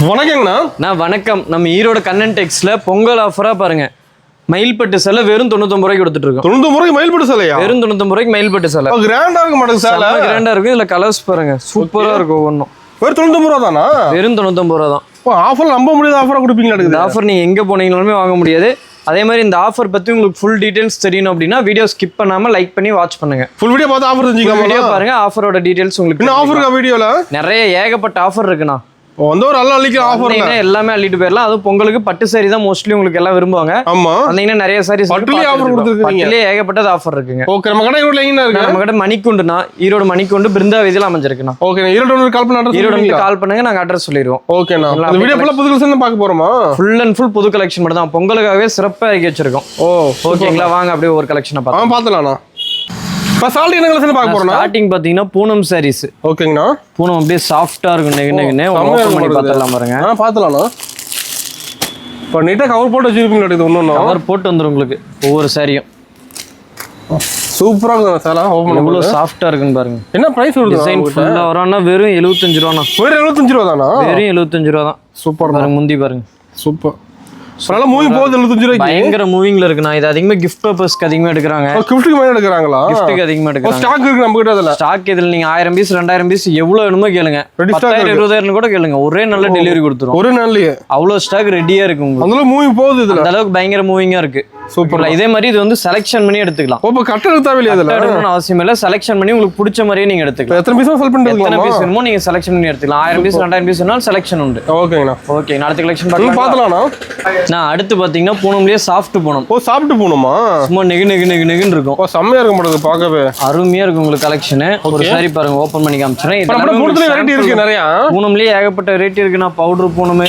வணக்கங்கண்ணா. நான் வணக்கம். நம்ம ஈரோடு கண்ணன் டெக்ஸ்ல பொங்கல் ஆஃபரா பாருங்க, மயில்பட்டு சேலை வெறும் 99 ரூபாய்க்கு கொடுத்துட்டு இருக்கோம். 99 ரூபாய்க்கு மயில்பட்டு சேலையா? வெறும் 99 ரூபாய்க்கு மயில்பட்டு சேலை. கிராண்டா இருக்கு மாட்டேங்க சேலை. கிராண்டா இருக்கு. இதுல கலர்ஸ் பாருங்க, சூப்பரா இருக்கும். ஒவ்வொன்றும் வெறும் 99 ரூபா தானா? வெறும் 99 ரூபா தான். ஆஃபர் நம்ப முடியாத ஆஃபரா கொடுப்பீங்களா? இந்த ஆஃபர் நீங்க எங்க போனீங்களாலுமே வாங்க முடியாது. அதே மாதிரி இந்த ஆஃபர் பத்தி உங்களுக்கு ஃபுல் டீடைல்ஸ் தெரியணும் அப்படின்னா வீடியோ ஸ்கிப் பண்ணாம லைக் பண்ணி வாட்ச் பண்ணுங்க. ஃபுல் வீடியோ பார்த்து ஆஃபர் தெரிஞ்சுக்கலாம். வீடியோ பாருங்க, ஆஃபரோட டீடைல்ஸ் உங்களுக்கு. என்ன ஆஃபர் இருக்கா வீடியோல? நிறைய ஏகப்பட்ட ஆஃபர் இருக்குண்ணா. வந்து ஒரு நல்ல அள்ளிக்கிற ஆஃபர் எல்லாமே அள்ளிட்டு போயிடலாம். அதுவும் பொங்கலுக்கு பட்டு சாரி தான் மோஸ்ட்லி உங்களுக்கு எல்லாம் விரும்புவாங்க. ஆமா, வந்தீங்கன்னா நிறைய சாரீஸ் பட்டுலயே ஆஃபர் கொடுத்துருக்கீங்க. பட்டுலயே ஏகப்பட்டது ஆஃபர் இருக்குங்க. ஓகே, நம்ம கடை ஈரோட்ல எங்க இருக்கு? நம்ம கடை மணிக்குண்டுனா, ஈரோடு மணிக்குண்டு பிருந்தா வீதியில அமைஞ்சிருக்குண்ணா. ஓகே, ஈரோடு கால் பண்ண அட்ரஸ். ஈரோடு கால் பண்ணுங்க, நாங்க அட்ரஸ் சொல்லிடுவோம். ஓகேண்ணா. இந்த வீடியோ ஃபுல்லா புது கலெக்ஷன் பார்க்க போறோமா? ஃபுல் அண்ட் ஃபுல் புது கலெக்ஷன் மட்டும் தான். பொங்கலுக்காகவே சிறப்பா இறக்கி வச்சிருக்கோம். ஓகேங்களா, வாங்க அப்படியே ஒரு கலெக்ஷனை பார்த்தலாம்ண்ணா. ஸ்டார்டிங் என்ன கலெக்ஷன் பார்க்க போறோம்? ஸ்டார்டிங் பாத்தீங்கன்னா பூனம் சாரீஸ். ஓகேங்கண்ணா. பூனம் அப்படியே சாஃப்ட்டா இருக்கும். நெகுனே ஓபன் பண்ணி பார்த்தலாம் பாருங்க. பார்த்தலாம்ண்ணா. இப்போ நீட்டா கவர் போட்டு வச்சிருப்பீங்களா? ஒண்ணு கவர் போட்டு வந்துரும் உங்களுக்கு ஒவ்வொரு சாரியும். சூப்பரா இருக்கு சார். ஓபன் எவ்வளவு சாஃப்ட்டா இருக்குன்னு பாருங்க. என்ன பிரைஸ் வருது? டிசைன் ஃபுல்லா வரானா வெறும் 75 ரூபானா. வெறும் 75 ரூபா தானா? வெறும் 75 ரூபா தான். சூப்பர் பாருங்க, முந்தி பாருங்க. சூப்பர். நல்ல மூவிங் போகுது. 75 ரூபாய்க்கு பயங்கர மூவிங்ல இருக்குண்ணா. இது அதிகமா கிஃப்ட் பர்பஸ்க்கு அதிகமா எடுக்கிறாங்க. கிஃப்ட்டுக்கு மேல எடுக்கறாங்களா? கிஃப்ட்டுக்கு அதிகமா எடுக்கறாங்க. ஸ்டாக் இருக்கு நம்ம கிட்ட. அதுல ஸ்டாக் இதுல நீங்க 1000 பீஸ் 2000 பீஸ் எவ்வளவு வேணுமோ கேளுங்க. 10,000 20,000 கூட கேளுங்க, ஒரே நல்ல டெலிவரி கொடுத்துரும். ஒரு நாள்லயே அவ்வளவு ஸ்டாக் ரெடியா இருக்கு உங்களுக்கு. அதனால மூவிங் போகுது. இதுல அந்த அளவுக்கு பயங்கர மூவிங்கா இருக்கு. சூப்பர். இதே மாதிரி இது வந்து செலக்ஷன் பண்ணி எடுத்துக்கலாம். இப்ப கட்ட எடுத்தாவே அதுல அவசியம் இல்ல. செலக்ஷன் பண்ணி உங்களுக்கு பிடிச்ச மாதிரியே நீங்க எடுத்துக்கலாம். எத்தனை பீஸ் செல் பண்ணிட்டு எத்தனை பீஸ் வேணுமோ நீங்க செலக்ஷன் பண்ணி எடுத்துக்கலாம். 1000 பீஸ் 2000 பீஸ் வேணாலும் செலக்ஷன் உண்டு. ஓகேங்கண்ணா. ஓகே, அடுத்த கலெக்ஷன் பார்த்தலாம்ண்ணா. நான் அடுத்து பாத்தீங்கன்னா பூனம்லயே சாஃப்ட் பூனம். சாஃப்ட் பூனமா? சும்மா நெகுன்னு இருக்கும். செம்மையா இருக்க மாட்டேங்குது பார்க்கவே. அருமையா இருக்கும் உங்களுக்கு கலெக்ஷன். ஒரு சாரி பாருங்க, ஓபன் பண்ணி காமிச்சறேன். இதுல வெரைட்டி இருக்கு நிறைய. பூனம்லயே ஏகப்பட்ட வெரைட்டி இருக்குண்ணா. பவுடர் பூனம்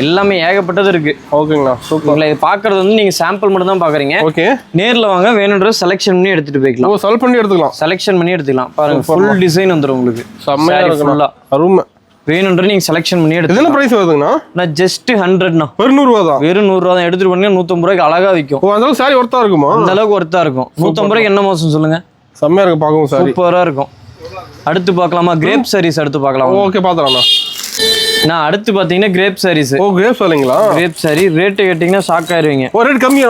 எல்லாமே ஏகப்பட்டது இருக்கு. ஓகேங்களா, சூப்பர். இது பாக்குறது வந்து நீங்க சாம்பிள் மட்டும் தான் பாக்குறீங்க. ஓகே, நேர்ல வாங்க, வேணும்ன்ற செலக்ஷன் பண்ணி எடுத்துட்டு போய்க்கலாம். செலக்ட் பண்ணி எடுத்துக்கலாம். செலக்ஷன் பண்ணி எடுத்துக்கலாம். பாருங்க, ஃபுல் டிசைன் வந்துரும் உங்களுக்கு. செம்மையா இருக்கு. அருமை. வேணும்ன்ற நீங்க செலக்ஷன் பண்ணி எடுத்து. என்ன பிரைஸ் வருதுங்கண்ணா? நான் ஜஸ்ட் 100ண்ணா. வெறும் 100 ரூபா தான். வெறும் 100 ரூபா தான். எடுத்துட்டு போனீங்க 150 ரூபாய்க்கு அழகா விற்கும். அந்த அளவுக்கு சாரி ஒர்த்தா இருக்குமா? அந்த அளவுக்கு ஒர்த்தா இருக்கும். 150 ரூபாய்க்கு என்ன மோசம் சொல்லுங்க? செம்மையா இருக்கு பார்க்கவும். சாரி சூப்பரா இருக்கும். அடுத்து பார்க்கலாமா? கிரேப் சாரீஸ் அடுத்து பார்க்கலாம். ஓகே, பார்த்தலாம்ண்ணா. நான் அடுத்து பாத்தீங்கன்னா கிரேப் சாரீஸ். கிரேப் சாரிங்களா? கிரேப் சாரி ரேட் கேட்டீங்கன்னா ஷாக் ஆயிருவீங்க. ரேட் கம்மி.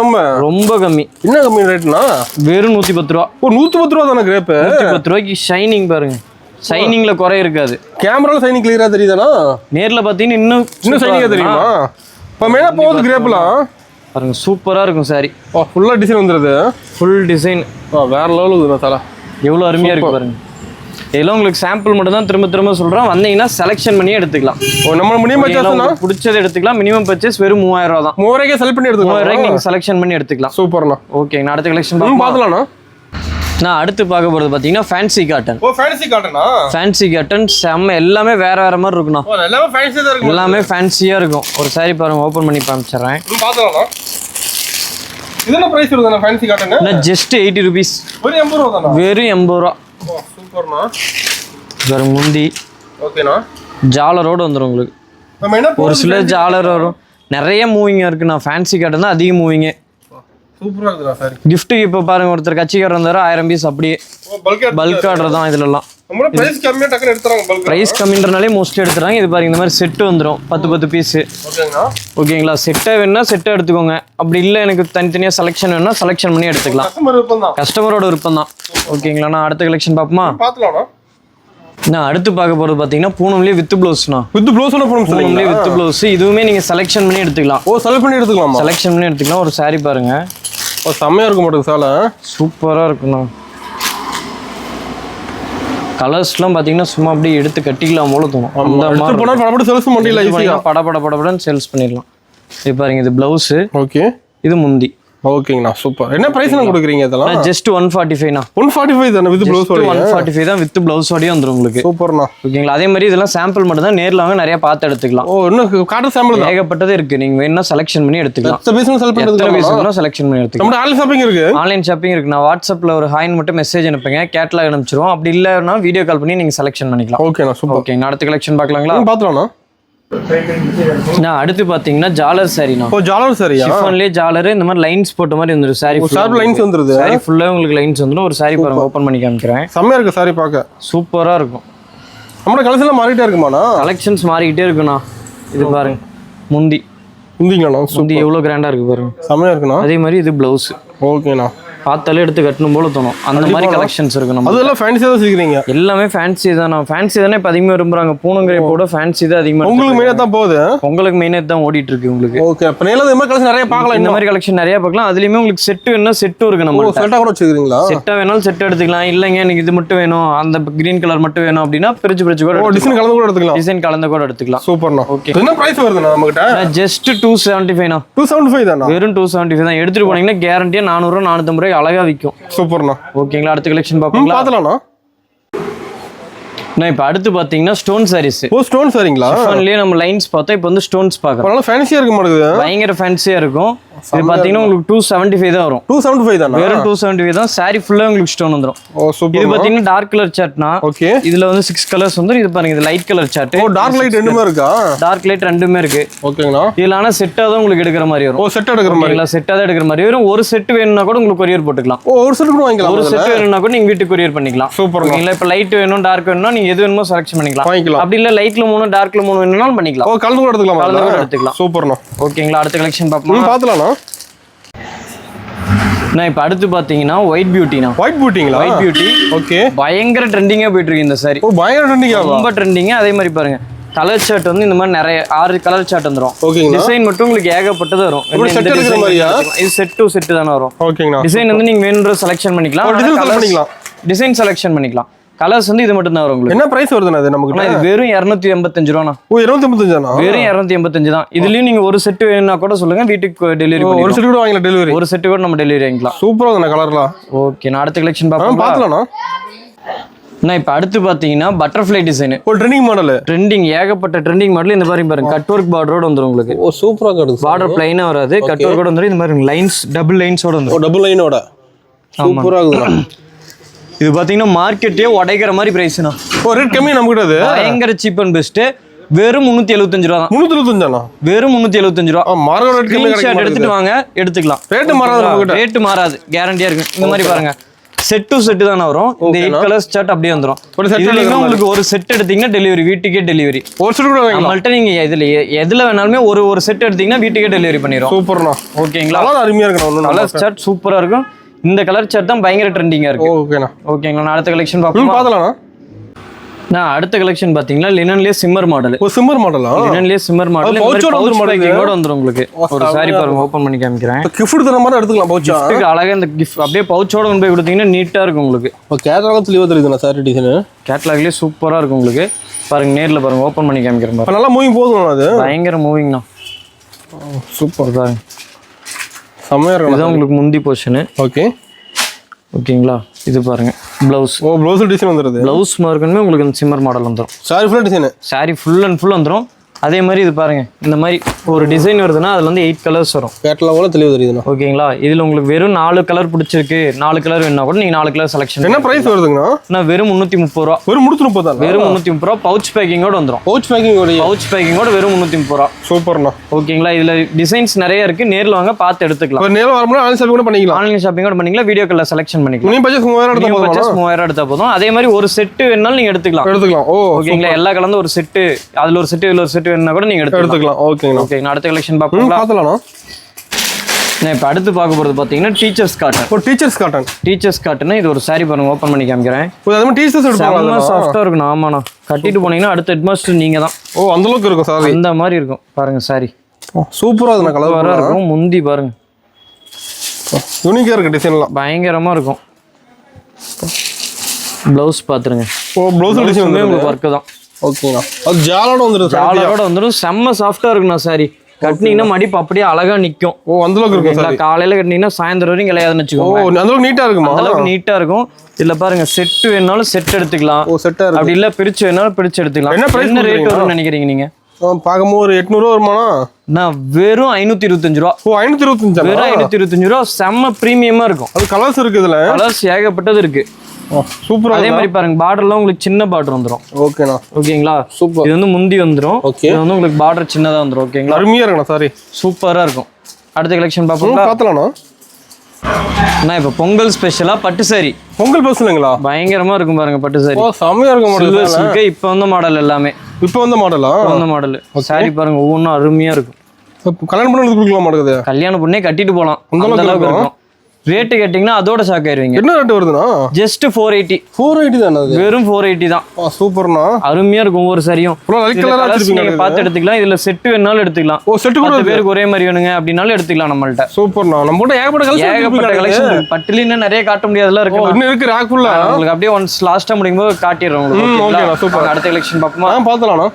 ரொம்ப கம்மி. என்ன கம்மி ரேட்னா? வெறும் 110 ரூபா. 110 ரூபா தானே கிரேப்? 110 ரூபாய்க்கு ஷைனிங் பாருங்க. ஷைனிங்ல குறை இருக்காது. கேமரால ஷைனிங் கிளியரா தெரியுதானா? நேர்ல பாத்தீங்கன்னா இன்னும் ஷைனிங்கா தெரியுமா? இப்ப மேல போகுது கிரேப்லாம் பாருங்க, சூப்பரா இருக்கும் சாரி. ஃபுல்லா டிசைன் வந்துருது. ஃபுல் டிசைன் வேற லெவலுக்கு இருக்குடா சாரா. எவ்வளவு அருமையா இருக்கு பாருங்க. இதெல்லாம் உங்களுக்கு சாம்பிள் மட்டும் தான் திரும்ப திரும்ப சொல்றேன். வந்தீங்கன்னா செலக்ஷன் பண்ணி எடுத்துக்கலாம். நம்ம மினிமம் பர்ச்சேஸ் பிடிச்சது எடுத்துக்கலாம். மினிமம் பர்ச்சேஸ் வெறும் 3000 ரூபா தான். 3000 ரூபாய்க்கு செலக்ட் பண்ணி எடுத்துக்கலாம். 3000 ரூபாய்க்கு நீங்க செலக்ஷன் பண்ணி எடுத்துக்கலாம். சூப்பர்ண்ணா. ஓகே, நான் அடுத்த கலெக்ஷன் பார்த்தலாம்ண்ணா. நான் அடுத்து பார்க்க போறது பாத்தீங்கன்னா ஃபேன்சி காட்டன். ஃபேன்சி காட்டனா? ஃபேன்சி காட்டன் செம்ம. எல்லாமே வேற மாதிரி இருக்குண்ணா. எல்லாமே ஃபேன்சியா தான் இருக்கும். எல்லாமே ஃபேன்சியா இருக்கும். ஒரு சாரி பாருங்க, ஓபன் பண்ணி காமிச்சறேன். பார்த்தலாம்ண்ணா. இது என்ன பிரைஸ் வருதுண்ணா ஃபேன்சி காட்டன்? நான் ஜஸ்ட் 80 ரூபீஸ். வெறும் 80 ரூபா தானா? வெறும் 80 ரூபா. சூப்பர்ண்ணா. வேற முந்தி. ஓகேண்ணா. ஜாலரோட வந்துரும் உங்களுக்கு. நம்ம என்ன ஒரு சில ஜாலர் வரும். நிறைய மூவிங் இருக்குண்ணா. ஃபேன்சி காட்டன் தான் அதிக மூவிங். சூப்பரா இருக்குடா சாரி. கிஃப்ட்டுக்கு இப்போ பாருங்க, ஒருத்தர் கட்சிக்காரர் வந்தாரு 1000 பீஸ் அப்படியே பல்க் ஆர்டர் தான். இதுலலாம் நம்ம பிரைஸ் கம்மியா டக்குன்னு எடுத்துறாங்க. பல்க் பிரைஸ் கம்மின்றனாலே மோஸ்ட்லி எடுத்துறாங்க. இது பாருங்க, இந்த மாதிரி செட் வந்துரும் 10 பீஸ். ஓகேங்களா. ஓகேங்களா, செட்டை வேணும்னா செட்டை எடுத்துக்கோங்க. அப்படி இல்லை எனக்கு தனித்தனியா செலக்ஷன் வேணும்னா செலக்ஷன் பண்ணி எடுத்துக்கலாம். கஸ்டமரோட விருப்பம் தான். ஓகேங்களா, நான் அடுத்த கலெக்ஷன் பார்ப்போமா? பார்த்தலாம்ண்ணா. நான் அடுத்து பார்க்க போறது பாத்தீங்கன்னா பூனம்லயே வித் ப்ளவுஸ்னா. வித் ப்ளவுஸ்னா பூனம்லயே வித் ப்ளவுஸ். இதுவுமே நீங்க செலக்ஷன் பண்ணி எடுத்துக்கலாம். செலக்ட் பண்ணி எடுத்துக்கலாமா? செலக்ஷன் பண்ணி எடுத்துக்கலாம். ஒரு சாரி பாருங்க, செம்மையா இருக்க மாட்டேங்குது சாலை. சூப்பரா இருக்குண்ணா. கலர்ஸ்லாம் பாத்தீங்கன்னா சும்மா அப்படியே எடுத்து கட்டிக்கலாம் போல தோணும். படபடன்னு சேல்ஸ் பண்ணிடலாம். இது பாருங்க, இது பிளவுஸ். ஓகே, இது முந்தி. ஓகேங்கண்ணா, சூப்பர். என்ன பிரைஸ் கொடுக்குறீங்க இதெல்லாம்? ஜஸ்ட் 145ண்ணா. 145 தானே வித் ப்ளவுஸ்? 145 தான் வித் ப்ளவுஸ் ஓடயே வந்துரும் உங்களுக்கு. சூப்பர்ண்ணா. ஓகேங்களா, அதே மாதிரி இதெல்லாம் சாம்பிள் மட்டும் தான். நேர்ல வாங்க, நிறைய பார்த்து எடுத்துக்கலாம். இன்னும் காட்டன் சாம்பிள் ஏகப்பட்டது இருக்கு. நீங்க வேணா செலக்ஷன் பண்ணி எடுத்துக்கலாம். செலக்ஷன் பண்ணி எடுத்துக்கலாம். நம்ம ஆன்லைன் ஷாப்பிங் இருக்கு. ஆன்லைன் ஷாப்பிங் இருக்கு. நான் வாட்ஸ்அப்ல ஒரு ஹாய் மட்டும் மெசேஜ் அனுப்புங்க, கேட்டலாக் அனுப்பிச்சிருவோம். அப்படி இல்லைன்னா வீடியோ கால் பண்ணி நீங்க செலக்ஷன் பண்ணிக்கலாம். ஓகேண்ணா, சூப்பர். ஓகே, அடுத்த கலெக்ஷன் பார்க்கலாங்களா? பார்த்துலாம்ண்ணா. நான் அடுத்து பாத்தீங்கன்னா ஜாலர் சாரினா. ஜாலர் சாரியா? ஷிஃபான்லயே ஜாலர் இந்த மாதிரி லைன்ஸ் போட்ட மாதிரி வந்துரும். சாரி ஃபுல்லா லைன்ஸ் வந்துருது. சாரி ஃபுல்லா உங்களுக்கு லைன்ஸ் வந்துரும். ஒரு சாரி பாருங்க, ஓபன் பண்ணி காமிக்கிறேன். செம்மையா இருக்கு சாரி பார்க்க. சூப்பரா இருக்கும். நம்ம கலெக்ஷன்ல மாறிட்டே இருக்குமாண்ணா? கலெக்ஷன்ஸ் மாறிக்கிட்டே இருக்குண்ணா. இது பாருங்க முந்தி முந்திங்களாண்ணா முந்தி எவ்வளோ கிராண்டா இருக்கு பாருங்க. செமையா இருக்குண்ணா. அதே மாதிரி இது பிளவுஸ். ஓகேண்ணா. பார்த்தாலே எடுத்து கட்டணும் போல தோணும். அந்த மாதிரி கலெக்ஷன்ஸ் இருக்கு நம்ம. அதெல்லாம் ஃபேன்சியா தான் சீக்கிரங்க. எல்லாமே ஃபேன்சி தான். ஃபேன்சி தானே இப்போ அதிகமாக விரும்புறாங்க. பூனங்கிற போட ஃபேன்சி தான் அதிகமாக. உங்களுக்கு மெயினாக தான் போகுது. உங்களுக்கு மெயினாக தான் ஓடிட்டு இருக்கு உங்களுக்கு. ஓகே. அப்போ நேரில் இந்த மாதிரி கலெக்ஷன் நிறைய பார்க்கலாம். இந்த மாதிரி கலெக்ஷன் நிறைய பார்க்கலாம். அதுலயுமே உங்களுக்கு செட்டு வேணும், செட்டும் இருக்கு நம்ம. செட்டாக கூட வச்சுக்கிறீங்களா? செட்டாக வேணாலும் செட் எடுத்துக்கலாம். இல்லைங்க எனக்கு இது மட்டும் வேணும், அந்த கிரீன் கலர் மட்டும் வேணும் அப்படின்னா பிரிச்சு கூட டிசைன் கலந்து கூட எடுத்துக்கலாம். டிசைன் கலந்து கூட எடுத்துக்கலாம். சூப்பர்ண்ணா. ஓகே. என்ன பிரைஸ் வருதுண்ணா நம்மகிட்ட? ஜஸ்ட் 275. 275 தானா? வெறும் 275 தான். எடுத்துட்டு போனீங்கன்னா கேரண்டியா 400 450 ரூபாய் அழகா விற்கும். சூப்பர்ண்ணா. ஓகேங்களா. அடுத்த கலெக்ஷன் பார்க்கலாம். நான் இப்போ அடுத்து பார்த்தீங்கன்னா ஸ்டோன் சாரீஸ். ஓ ஸ்டோன் சாரிங்களா? ஸ்டோன்லயே நம்ம லைன்ஸ் பார்த்தா இப்போ வந்து ஸ்டோன்ஸ் பார்க்கலாம். பரவாயில்ல ஃபேன்சியா இருக்க மாட்டேங்குது. பயங்கர ஃபேன்சியா இருக்கும். இது பார்த்தீங்கன்னா உங்களுக்கு 275 தான் வரும். 275 தானா? வெறும் 275 தான். சாரி ஃபுல்லா உங்களுக்கு ஸ்டோன் வந்துரும். ஓ சூப்பர். இது பார்த்தீங்கன்னா டார்க் கலர் சார்ட்னா. ஓகே. இதுல வந்து 6 கலர்ஸ் வந்துரும். இது பாருங்க இது லைட் கலர் சார்ட். ஓ டார்க் லைட் ரெண்டுமே இருக்கா? டார்க் லைட் ரெண்டுமே இருக்கு. ஓகேங்களா. இதுல ஆனா செட்டா தான் உங்களுக்கு எடுக்கிற மாதிரி வரும். ஓ செட் எடுக்கிற மாதிரி. இல்ல செட்டா தான் எடுக்கிற மாதிரி வரும். ஒரு செட் வேணும்னா கூட உங்களுக்கு கொரியர் போட்டுக்கலாம். ஓ ஒரு செட் கூட வாங்கிக்கலாம். ஒரு செட் வேணும்னா கூட நீங்க வீட்டுக்கு கொரியர் பண்ணிக்கலாம். சூப்பர். ஓகேங்களா. இப்போ லைட் வேணும் டார்க் வேணும்னா நீங்க எது வேணுமோ செலக்ஷன் பண்ணிக்கலாம். வாங்கிக்கலாம். அப்படி இல்ல லைட்ல 3 டார்க்ல 3 வேணும்னாலும் பண்ணிக்கலாம். ஓ கலந்து கூட எடுத்துக்கலாம். கலந்து கூட எடுத்துக்கலாம். சூப்பர்ண்ணா. ஓகேங்களா. அடுத்த கலெக்ஷன் பார்ப்போம். பார்த்துலாம்ண்ணா. நான் இப்போ அடுத்து பார்த்தீங்கன்னா ஒயிட் பியூட்டினா. ஒயிட் பியூட்டிங்களா? White beauty. ஓகே. பயங்கர ட்ரெண்டிங்கா போயிட்டு இருக்கு இந்த சாரி. ஓ பயங்கர ட்ரெண்டிங்கா? ரொம்ப ட்ரெண்டிங்கா. அதே மாதிரி பாருங்க கலர் சார்ட் வந்து இந்த மாதிரி நிறைய 6 கலர் சார்ட் வந்துரும். ஓகேங்களா. டிசைன் மட்டும் உங்களுக்கு ஏகப்பட்டது வரும். செட் எடுக்கிற மாதிரியா? இது செட் டு செட் தான வரும். ஓகேங்களா. டிசைன் வந்து நீங்க வேணும்ன்ற செலக்ஷன் பண்ணிக்கலாம். டிசைன் செலக்ஷன் பண்ணிக்கலாம். கலர்ஸ் வந்து இது மட்டும் தான் வரும் உங்களுக்கு. என்ன பிரைஸ் வருதுண்ணா இது நமக்கு? இது வெறும் 285 ரூபாண்ணா. ஓ 285 தானா? வெறும் 285 தான். இதுலயும் நீங்க ஒரு செட் வேணும்னா கூட சொல்லுங்க, வீட்டுக்கு டெலிவரி பண்ணுவோம். ஒரு செட் கூட வாங்கலாம் டெலிவரி. ஒரு செட் கூட நம்ம டெலிவரி வாங்கிக்கலாம். சூப்பரா இருக்குண்ணா கலர்லாம். ஓகே. நான் அடுத்த கலெக்ஷன் பார்க்கலாம்ண்ணா. நான் இப்போ அடுத்து பார்த்தீங்கன்னா பட்டர்ஃப்ளை டிசைன். ஒரு ட்ரெண்டிங் மாடல். ட்ரெண்டிங் ஏகப்பட்ட ட்ரெண்டிங் மாடல். இந்த மாதிரி பாருங்க கட் ஒர்க் பார்டரோட வந்துரும் உங்களுக்கு. ஓ சூப்பரா இருக்கு. பார்டர் பிளைனா வராது, கட் ஒர்க்கோட வந்துரும். இந்த மாதிரி லைன்ஸ் டபுள் லைன்ஸோட வந்துரும். ஓ டபுள் லைனோட. சூப்பரா இருக்குண்ணா. இது பாத்தீங்கன்னா மார்க்கெட்டே உடைக்கிற மாதிரி பிரைஸ்னா. ஓ ரேட் கம்மி நம்ம கிட்ட. அது பயங்கர சீப் அண்ட் பெஸ்ட். வெறும் 375 ரூபா தான். 375 தானா? வெறும் 375 ரூபா. மார்க்கெட் ரேட் கம்மி கிடைக்கும். எடுத்துட்டு வாங்க எடுத்துக்கலாம். ரேட் மாறாது நம்ம கிட்ட. ரேட் மாறாது, கேரண்டியா இருக்கு. இந்த மாதிரி பாருங்க செட் டு செட் தான வரும். இந்த 8 கலர்ஸ் சார்ட் அப்படியே வந்துரும். இதுலயுமே உங்களுக்கு ஒரு செட் எடுத்தீங்கன்னா டெலிவரி, வீட்டுக்கே டெலிவரி. ஒரு செட் கூட வாங்கலாம். நம்மள்ட்ட நீங்க எதுல வேணாலுமே ஒரு செட் எடுத்தீங்கன்னா வீட்டுக்கே டெலிவரி பண்ணிரும். சூப்பர்ண்ணா. ஓகேங்களா. நல்லா அருமையா இருக்கு. கலர் சார்ட் சூப்பரா இருக்கும். இந்த கலர் சார்ட் தான் பயங்கர ட்ரெண்டிங்கா இருக்கு. ஓகேண்ணா. ஓகேங்களா. நான் அடுத்த கலெக்ஷன் பார்க்கலாம். நான் அடுத்த கலெக்ஷன் பாத்தீங்கன்னா லினன்லயே சிம்மர் மாடல். ஓ சிம்மர் மாடலா? லினன்லயே சிம்மர் மாடல். பவுச் பேக்கிங்கோட வந்துரும் உங்களுக்கு. ஒரு சாரி பாருங்க, ஓபன் பண்ணி காமிக்கிறேன். கிஃப்ட் தர மாதிரி எடுத்துக்கலாம். பவுச் கிஃப்ட்க்கு அழகா இந்த கிஃப்ட் அப்படியே பவுச்சோட கொண்டு போய் கொடுத்தீங்கன்னா நீட்டா இருக்கும் உங்களுக்கு. ஓ கேட்டலாக் தெளிவா தெரியுதுண்ணா சாரி டிசைன். கேட்டலாக்லயே சூப்பரா இருக்கும் உங்களுக்கு. பாருங்க நேர்ல பாருங்க, ஓபன் பண்ணி காமிக்கிறேன் பாருங்க. நல்லா மூவிங் போகுதுண்ணா. அது பயங்கர மூவிங்ண்ணா. சூப்பர் பாருங்க. செமையா இருக்கு. இது உங்களுக்கு முந்தி போர்ஷன். ஓகே. ஓகேங்களா. இது பாருங்க ப்ளவுஸ். ஓ ப்ளவுஸ் டிசைன் வந்துருது. ப்ளவுஸ் மார்க்கனுமே உங்களுக்கு இந்த சிம்மர் மாடல் வந்துரும். Sorry full design. Sorry full and full வந்துரும். அதே மாதிரி இது பாருங்க இந்த மாதிரி ஒரு டிசைன் வருதுன்னா அதுல வந்து 8 கலர்ஸ் வரும். கேட்டலாக் தெளிவா தெரியுதுண்ணா. ஓகேங்களா. இதுல உங்களுக்கு வெறும் 4 கலர் பிடிச்சிருக்கு, 4 கலர் வேணா கூட நீங்க 4 கலர் செலக்ஷன். என்ன பிரைஸ் வருதுங்கண்ணா? நான் வெறும் 330 ரூபா. வெறும் 330 தான். வெறும் 330 ரூபா. பவுச் பேக்கிங்கோட வந்துரும். பவுச் பேக்கிங்கோட. பவுச் பேக்கிங்கோட வெறும் 330 ரூபா. சூப்பர்ண்ணா. ஓகேங்களா. இதுல டிசைன்ஸ் நிறைய இருக்கு. நேர்ல வாங்க பார்த்து எடுத்துக்கலாம். இப்போ நேர்ல வரணும்னா ஆன்லைன் ஷாப்பிங் கூட பண்ணிக்கலாம். ஆன்லைன் ஷாப்பிங் கூட பண்ணிக்கலாம். வீடியோ கால்ல செலக்ஷன் பண்ணிக்கலாம். நீங்க பட்ஜெட் 3000 எடுத்தா போதும். பட்ஜெட் 3000 எடுத்தா போதும். அதே மாதிரி ஒரு செட் வேணாலும் நீங்க எடுத்துக்கலாம். ஓ ஓகேங்களா. எல்லா கலந்து ஒரு செட், அதுல ஒரு செட் இதுல ஒரு செட் வேணா கூட நீங்க எடுத்துக்கலாம். ஓகேங்களா. ஓகே. நான் அடுத்த கலெக்ஷன் பார்ப்போம். பார்த்தலாம்ண்ணா. நான் இப்போ அடுத்து பார்க்க போகிறது பார்த்தீங்கன்னா டீச்சர்ஸ் காட்டன். ஒரு டீச்சர்ஸ் காட்டன். Teachers cotton. இது ஒரு சாரி பாருங்க, ஓப்பன் பண்ணி காமிக்கிறேன். அது டீச்சர்ஸ் எடுப்பாங்க. சாஃப்டாக இருக்கும். ஆமாண்ணா. கட்டிட்டு போனீங்கன்னா அடுத்த ஹெட்மாஸ்டர் நீங்க தான். ஓ அந்த அளவுக்கு இருக்கும் சாரி. அந்த மாதிரி இருக்கும் பாருங்க சாரி. சூப்பரா இருக்கு. கலரா இருக்கும். முந்தி பாருங்க யூனிக்கா இருக்கு. டிசைன்லாம் பயங்கரமா இருக்கும். ப்ளவுஸ் பாத்துருங்க. ஓ ப்ளவுஸ் டிசைன் வந்து உங்களுக்கு ஒர்க் தான். ஓகேண்ணா. அது ஜாலோட வந்துரும். ஜாலோட வந்துரும். செம்ம சாஃப்டா இருக்குண்ணா சாரி. கட்டினீங்கன்னா மடிப்பு அப்படியே அழகா நிக்கும். ஓ அந்த அளவுக்கு இருக்கும் சாரி. காலையில கட்டினீங்கன்னா சாயந்தரம் வரைக்கும் கிடையாதுன்னு வச்சுக்கோங்க. ஓ அந்த அளவுக்கு நீட்டா இருக்குமா? அந்த அளவுக்கு நீட்டா இருக்கும். இதுல பாருங்க செட் வேணாலும் செட் எடுத்துக்கலாம். ஓ செட்டா இருக்கு. அப்படி இல்ல பிரிச்சு வேணாலும் பிரிச்சு எடுத்துக்கலாம். என்ன ரேட் வரும்னு நினைக்கிறீங்க நீங்க? பாக்கும்போது ஒரு 800 ரூபா வருமானா? நான் வெறும் 525 ரூபா. ஓ 525. வெறும் 525 ரூபா. செம்ம பிரீமியமா இருக்கும். அது கலர்ஸ் இருக்கு. இதுல கலர்ஸ் ஏகப்பட்டது இருக்கு. சூப்பரா. அதே மாதிரி பாருங்க பார்டர்லாம் உங்களுக்கு சின்ன பார்டர் வந்துரும். ஓகேண்ணா. ஓகேங்களா. சூப்பர். இது வந்து முந்தி வந்துரும். ஓகே. இது வந்து உங்களுக்கு பார்டர் சின்னதா வந்துரும். ஓகேங்களா. அருமையா இருக்குண்ணா சாரி. சூப்பரா இருக்கும். அடுத்த கலெக்ஷன் பாப்போம். பார்த்தலாம்ண்ணா. அண்ணா இப்போ பொங்கல் ஸ்பெஷலா பட்டு சாரி. பொங்கல் பஸ்ஸுங்களா? பயங்கரமா இருக்கும் பாருங்க பட்டு சாரி. ஓ செமையா இருக்கும் மாடல். சில்க் இப்போ வந்த மாடல் எல்லாமே. இப்போ வந்த மாடலா? வந்த மாடல். சாரி பாருங்க ஒவ்வொன்றும் அருமையா இருக்கும். கல்யாணம் பண்ணி கொடுக்கலாம் மாட்டேங்குது. கல்யாணம் பண்ணே கட்டிட்டு போகலாம் அந்த அளவுக்கு இருக்கும். ரேட்டு கேட்டிங்கன்னா அதோட ஷாக் ஆயிருவீங்க. என்ன ரேட் வருதுண்ணா? ஜஸ்ட் 480. 480 தானே அது? வெறும் 480 தான். சூப்பர்ண்ணா. அருமையா இருக்கும் ஒவ்வொரு சரியும். நீங்க பார்த்து எடுத்துக்கலாம். இதுல செட் வேணாலும் எடுத்துக்கலாம். ஓ செட் கூட பேருக்கு ஒரே மாதிரி வேணுங்க அப்படினாலும் எடுத்துக்கலாம் நம்மள்ட்ட. சூப்பர்ண்ணா. நம்ம கிட்ட ஏகப்பட்ட கலெக்ஷன் பட்டுல இன்னும் நிறைய காட்ட முடியாதெல்லாம் இருக்கு. இன்னும் இருக்கு ராக் ஃபுல்லா. உங்களுக்கு அப்படியே ஒன்ஸ் லாஸ்டா முடியும்போது காட்டிடுறோம் உங்களுக்கு. ஓகேண்ணா சூப்பர். அடுத்த கலெக்ஷன் பாப்போமா? பார்த்தலாம்ண்ணா.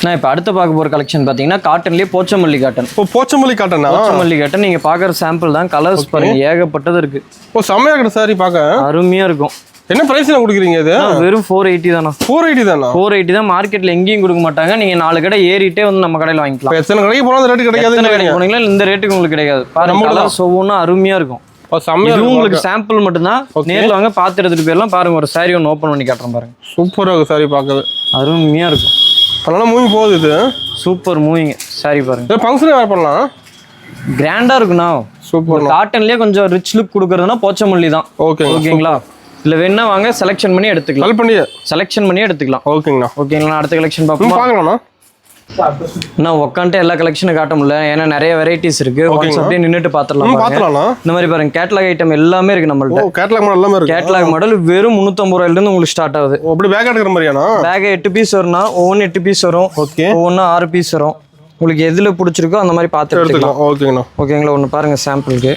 நான் இப்போ அடுத்து பார்க்க போகிற கலெக்ஷன் பார்த்தீங்கன்னா காட்டன்லேயே போச்சமல்லி காட்டன். ஓ போச்சமல்லி காட்டனா? போச்சமல்லி காட்டன் நீங்கள் பார்க்குற சாம்பிள் தான். கலர்ஸ் பாருங்க ஏகப்பட்டது இருக்கு. ஓ செம்மையா இருக்கு சாரி பார்க்க. அருமையா இருக்கும். என்ன பிரைஸ்ல கொடுக்குறீங்க இது? வெறும் 480 தானா? 480 தானா? 480 தான். மார்க்கெட்ல எங்கேயும் கொடுக்க மாட்டாங்க. நீங்க 4 கடை ஏறிட்டே வந்து நம்ம கடையில வாங்கிக்கலாம். எத்தனை கடைக்கு போனா அந்த ரேட் கிடைக்காது. எத்தனை கடைக்கு போனீங்களா இந்த ரேட்டுக்கு உங்களுக்கு கிடைக்காது. பாருங்க கலர்ஸ் ஒவ்வொன்றும் அருமையா இருக்கும். இது உங்களுக்கு சாம்பிள் மட்டும்தான். நேர்ல வாங்க பார்த்து எடுத்துட்டு போயிடலாம். பாருங்க ஒரு சாரி ஒன்று ஓப்பன் பண்ணி காட்டுறேன் பாருங்க. சூப்பரா இருக்கு சாரி பார்க்கவே. அருமையா இருக்கும். அதனால மூவிங் போகுது இது. சூப்பர் மூவிங் சாரி பாருங்க. ஃபங்க்ஷன் வேர் பண்ணலாம். கிராண்டா இருக்குண்ணா. சூப்பர். காட்டன்லயே கொஞ்சம் ரிச் லுக் கொடுக்கறதுனா போச்சமல்லி தான். ஓகேங்களா? இல்ல வேணா வாங்க செலக்ஷன் பண்ணி எடுத்துக்கலாம். செலக்ஷன் பண்ணி எடுத்துக்கலாம். ஓகேங்கண்ணா. ஓகேங்களா? அடுத்த கலெக்ஷன் பார்க்கலாம்ண்ணா. நான் உட்காந்துட்டு எல்லா கலெக்ஷனும் காட்ட முடியல. ஏன்னா நிறைய வெரைட்டிஸ் இருக்கு. அப்படியே நின்றுட்டு பாத்துடலாம். இந்த மாதிரி பாருங்க கேட்டலாக் ஐட்டம் எல்லாமே இருக்கு நம்மள்ட்ட. கேட்டலாக் மாடல் எல்லாமே இருக்கு. கேட்டலாக் மாடல் வெறும் 350 ரூபாயில இருந்து உங்களுக்கு ஸ்டார்ட் ஆகுது. அப்படி பேக் எடுக்கிற மாதிரியானா? பேக் 8 பீஸ் வரும்னா ஒவ்வொன்று 8 பீஸ் வரும். ஒவ்வொன்று 6 பீஸ் வரும். உங்களுக்கு எதுல பிடிச்சிருக்கோ அந்த மாதிரி பார்த்து எடுத்துக்கலாம். ஓகேங்கண்ணா. ஓகேங்களா? ஒன்று பாருங்க சாம்பிளுக்கு.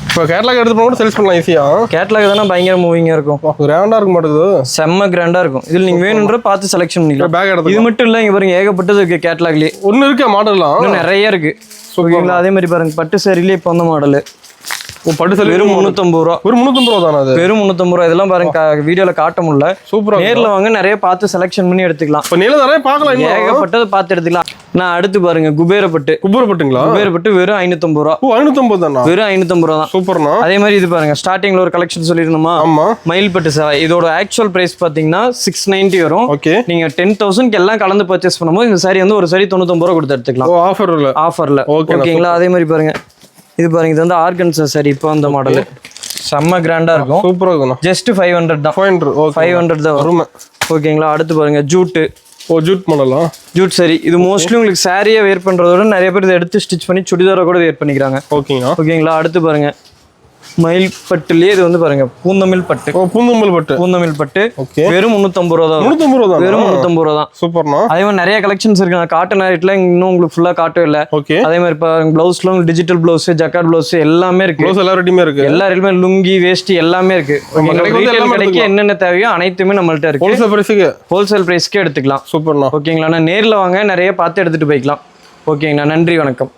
இப்போ கேட்டலாக் எடுத்து போனா சேல்ஸ் பண்ணலாம் ஈஸியா. கேட்டலாக் தானே பயங்கர மூவிங்கா இருக்கும். கிராண்டா இருக்க மாட்டேங்குது. செம்ம கிராண்டா இருக்கும். இதுல நீங்க வேணும்ன்ற பார்த்து செலக்ஷன் பண்ணிக்கலாம். பேக் எடுத்து இது மட்டும் இல்ல, இங்க பாருங்க ஏகப்பட்டது இருக்கு கேட்டலாக்லயே. ஒன்னு இருக்கு மாடல்லாம். இன்னும் நிறைய இருக்கு. ஓகேங்களா? அதே மாதிரி பாருங்க பட்டு சாரிலேயே இப்போ வந்த மாடல். பட்டு சாரி வெறும் 350 ரூபா. வெறும் 350 ரூபா தானே அது? வெறும் 350 ரூபா. இதெல்லாம் பாருங்க வீடியோல காட்ட முடியல. சூப்பரா. நேர்ல வாங்க நிறைய பார்த்து செலக்ஷன் பண்ணி எடுத்துக்கலாம். இப்போ நேர்ல நிறைய பார்க்கலாம். ஏகப்பட்டது பார்த்து எடுத்துக்கலாம். நான் அடுத்து பாருங்க குபேரப்பட்டு. குபேரப்பட்டுங்களா? குபேரப்பட்டு வெறும் 550 ரூபா. ஓ 550 தானா? வெறும் 550 ரூபா தான். சூப்பர்ண்ணா. அதே மாதிரி இது பாருங்க ஸ்டார்டிங்ல ஒரு கலெக்ஷன் சொல்லிருந்தோமா? ஆமா. மயில் பட்டு சாரி. இதோட ஆக்சுவல் பிரைஸ் பாத்தீங்கன்னா 690 வரும். ஓகே. நீங்க 10,000 எல்லாம் கலந்து பர்ச்சேஸ் பண்ணும்போது இந்த சாரி வந்து ஒரு சாரி 99 ரூபா கொடுத்து எடுத்துக்கலாம். ஓ ஆஃபர்ல. ஓகேங்களா? அதே மாதிரி பாருங்க இது பாருங்க இது வந்து ஆர்கன்சா சாரி. இப்போ அந்த மாடல் செம்ம கிராண்டா இருக்கும். சூப்பரா இருக்கும். ஜஸ்ட் 500 தான். 500 தான் வரும். ஓகேங்களா? அடுத்து பாருங்க ஜூட். ஓ ஜூட் மாடலா? ஜூட் சாரி. இது மோஸ்ட்லி உங்களுக்கு சாரியா வேர் பண்றதோட நிறைய பேர் இதை எடுத்து ஸ்டிச் பண்ணி சுடிதார கூட வேர் பண்ணிக்கிறாங்க. ஓகேங்களா? அடுத்து பாருங்க மயில் பட்டுலயே இது வந்து பாருங்க பூந்தமிழ் பட்டு. பூந்தமிழ் பட்டு வெறும் 350 ரூபா தான். 350 ரூபா. வெறும் 350 ரூபா தான். சூப்பர்ண்ணா. அதே மாதிரி நிறைய கலெக்ஷன்ஸ் இருக்கு. நான் காட்டன் ஐட்ல இன்னும் உங்களுக்கு ஃபுல்லா காட்டவே இல்லை. அதே மாதிரி பாருங்க பிளவுஸ்ல டிஜிட்டல் பிளவுஸ், ஜக்கார்ட் பிளவுஸ் எல்லாமே இருக்கு. எல்லா ரெடிமே லுங்கி வேஷ்டி எல்லாமே இருக்கு. கடைக்கு என்னென்ன தேவையோ அனைத்துமே நம்மள்ட்ட இருக்கு. ஹோல்சேல் பிரைஸ்க்கு எடுத்துக்கலாம். சூப்பர்ண்ணா. ஓகேங்களா? நேர்ல வாங்க நிறைய பார்த்து எடுத்துட்டு போய்க்கலாம். ஓகேங்களா? நன்றி வணக்கம்.